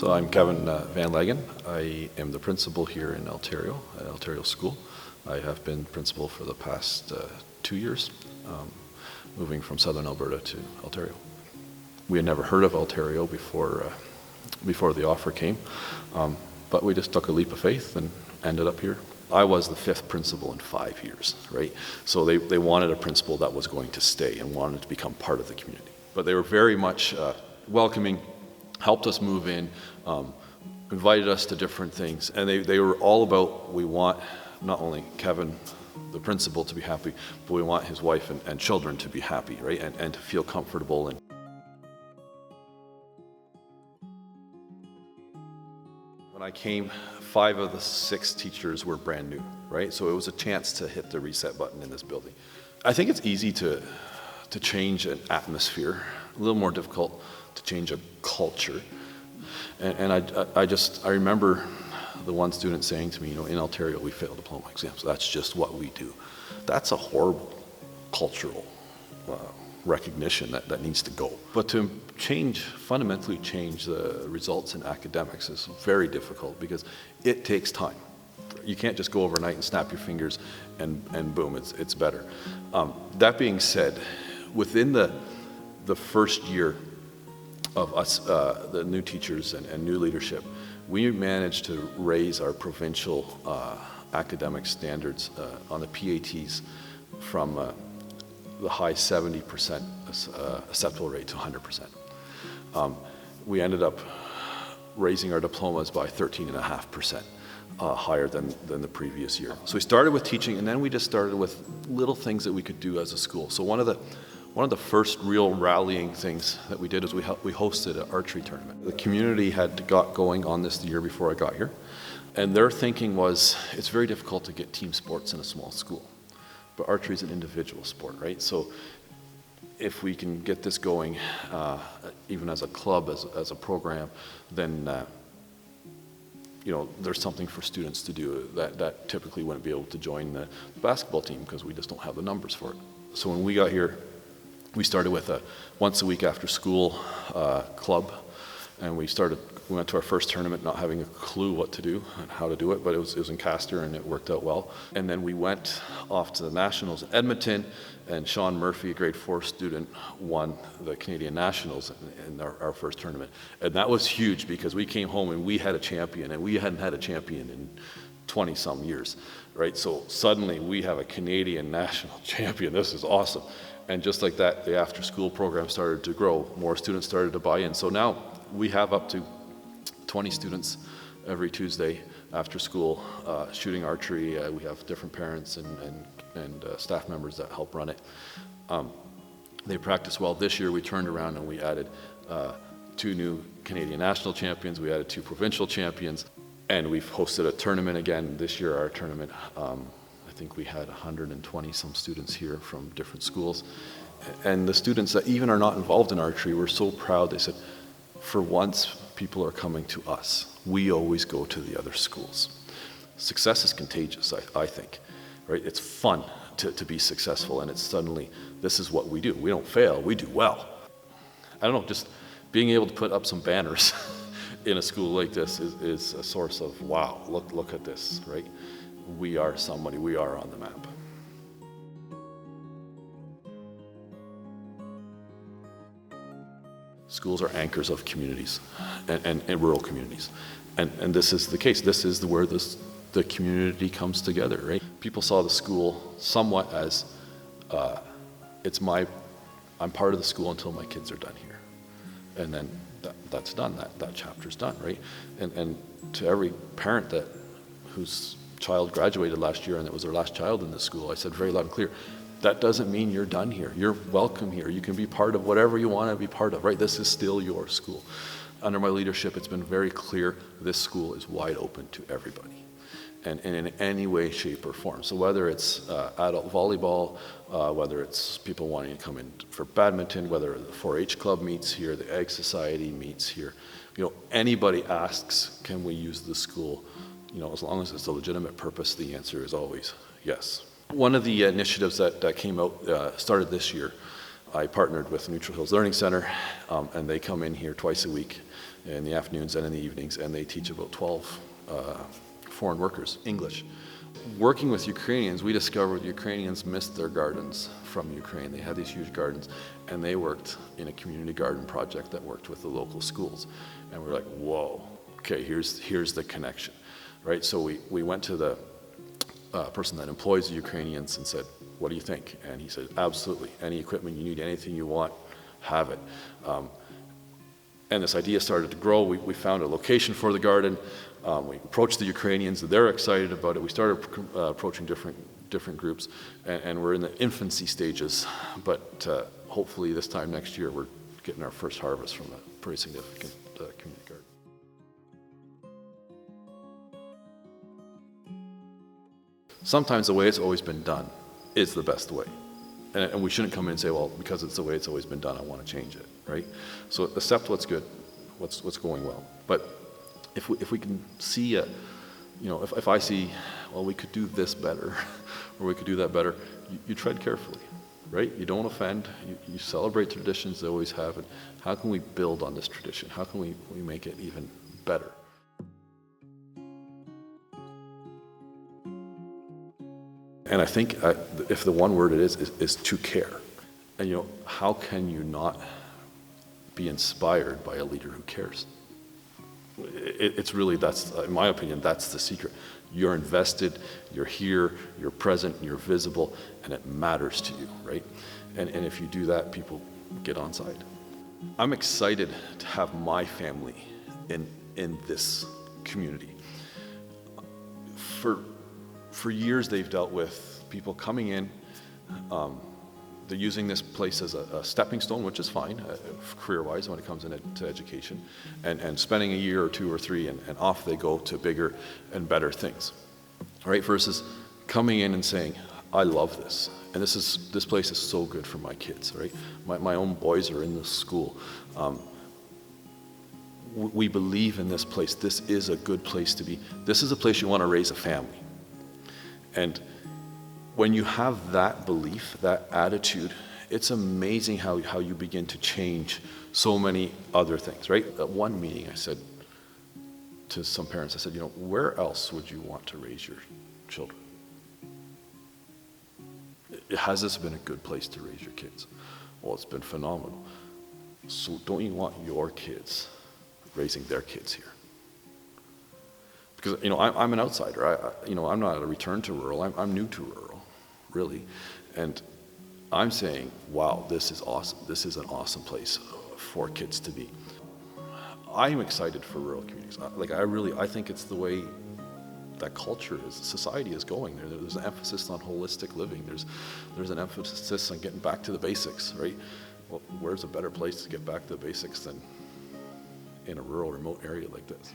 So I'm Kevin Van Lagen. I am the principal here in Altario, at Altario School. I have been principal for the past 2 years, moving from southern Alberta to Altario. We had never heard of Altario before the offer came, but we just took a leap of faith and ended up here. I was the 5th principal in 5 years, right? So they wanted a principal that was going to stay and wanted to become part of the community. But they were very much welcoming, helped us move in, invited us to different things. And they were all about, we want not only Kevin, the principal, to be happy, but we want his wife and children to be happy, right? And to feel comfortable. And when I came, 5 of the 6 teachers were brand new, right? So it was a chance to hit the reset button in this building. I think it's easy to change an atmosphere, a little more difficult to change a culture. And I remember the one student saying to me, in Altario we fail diploma exams. That's just what we do. That's a horrible cultural recognition that needs to go. But to fundamentally change the results in academics is very difficult because it takes time. You can't just go overnight and snap your fingers and boom, it's better. That being said, within the first year of us, the new teachers and new leadership, we managed to raise our provincial academic standards on the PATs from the high 70% acceptable rate to 100%. We ended up raising our diplomas by 13.5%. Higher than the previous year. So we started with teaching, and then we just started with little things that we could do as a school. So one of the first real rallying things that we did is we hosted an archery tournament. The community had got going on this the year before I got here, and their thinking was it's very difficult to get team sports in a small school, but archery is an individual sport, right? So if we can get this going, even as a club, as a program, then there's something for students to do that typically wouldn't be able to join the basketball team because we just don't have the numbers for it. So when we got here, we started with a once a week after school club, and we went to our first tournament not having a clue what to do and how to do it, but it was in Castor and it worked out well. And then we went off to the Nationals in Edmonton, and Sean Murphy, a grade 4 student, won the Canadian Nationals in our first tournament. And that was huge because we came home and we had a champion, and we hadn't had a champion in 20-some years, right? So suddenly we have a Canadian national champion. This is awesome. And just like that, the after-school program started to grow. More students started to buy in. So now we have up to 20 students every Tuesday after school shooting archery. We have different parents and staff members that help run it. They practice well. This year we turned around and we added 2 new Canadian national champions. We added 2 provincial champions, and we've hosted a tournament again. This year our tournament, I think we had 120 some students here from different schools. And the students that even are not involved in archery were so proud. They said, for once, people are coming to us. We always go to the other schools. Success is contagious, I think, right? It's fun to be successful, and it's suddenly, this is what we do. We don't fail, we do well. I don't know, just being able to put up some banners in a school like this is a source of, wow, look at this, right? We are somebody, we are on the map. Schools are anchors of communities and rural communities. And this is the case. This is where the community comes together, right? People saw the school somewhat as, I'm part of the school until my kids are done here. And then that's done, that chapter's done, right? And to every parent whose child graduated last year and it was their last child in the school, I said very loud and clear, that doesn't mean you're done here. You're welcome here. You can be part of whatever you want to be part of, right? This is still your school. Under my leadership, it's been very clear this school is wide open to everybody, and in any way, shape, or form. So whether it's adult volleyball, whether it's people wanting to come in for badminton, whether the 4-H club meets here, the Ag Society meets here, anybody asks, can we use the school? As long as it's a legitimate purpose, the answer is always yes. One of the initiatives that came out, started this year, I partnered with Neutral Hills Learning Center, and they come in here twice a week in the afternoons and in the evenings, and they teach about 12 foreign workers English. Working with Ukrainians, we discovered Ukrainians missed their gardens from Ukraine. They had these huge gardens, and they worked in a community garden project that worked with the local schools. And we were like, whoa, okay, here's the connection, right? So we went to the person that employs the Ukrainians and said, what do you think? And he said, absolutely, any equipment you need, anything you want, have it. And this idea started to grow. We found a location for the garden. We approached the Ukrainians. They're excited about it. We started approaching different groups, and we're in the infancy stages. But hopefully this time next year, we're getting our first harvest from a pretty significant community garden. Sometimes the way it's always been done is the best way. And we shouldn't come in and say, well, because it's the way it's always been done, I want to change it, right? So accept what's good, what's going well. But if we can see, if I see, well, we could do this better, or we could do that better, you tread carefully, right? You don't offend, you celebrate traditions they always have, and how can we build on this tradition? How can we make it even better? And I think if the one word it is to care. And how can you not be inspired by a leader who cares? It's really, that's, in my opinion, that's the secret. You're invested, you're here, you're present, you're visible, and it matters to you, right? And if you do that, people get on side. I'm excited to have my family in this community. For years, they've dealt with people coming in. They're using this place as a stepping stone, which is fine, career-wise, when it comes into education, and spending a year or two or three, and off they go to bigger and better things, right? Versus coming in and saying, I love this, and this place is so good for my kids, right? My own boys are in this school. We believe in this place. This is a good place to be. This is a place you want to raise a family. And when you have that belief, that attitude, it's amazing how you begin to change so many other things, right? At one meeting, I said to some parents, I said, where else would you want to raise your children? Has this been a good place to raise your kids? Well, it's been phenomenal. So don't you want your kids raising their kids here? Because, I'm an outsider. I'm not a return to rural. I'm new to rural, really. And I'm saying, wow, this is awesome. This is an awesome place for kids to be. I'm excited for rural communities. I think it's the way that culture is, society is going. There's an emphasis on holistic living. There's an emphasis on getting back to the basics, right? Well, where's a better place to get back to the basics than in a rural, remote area like this?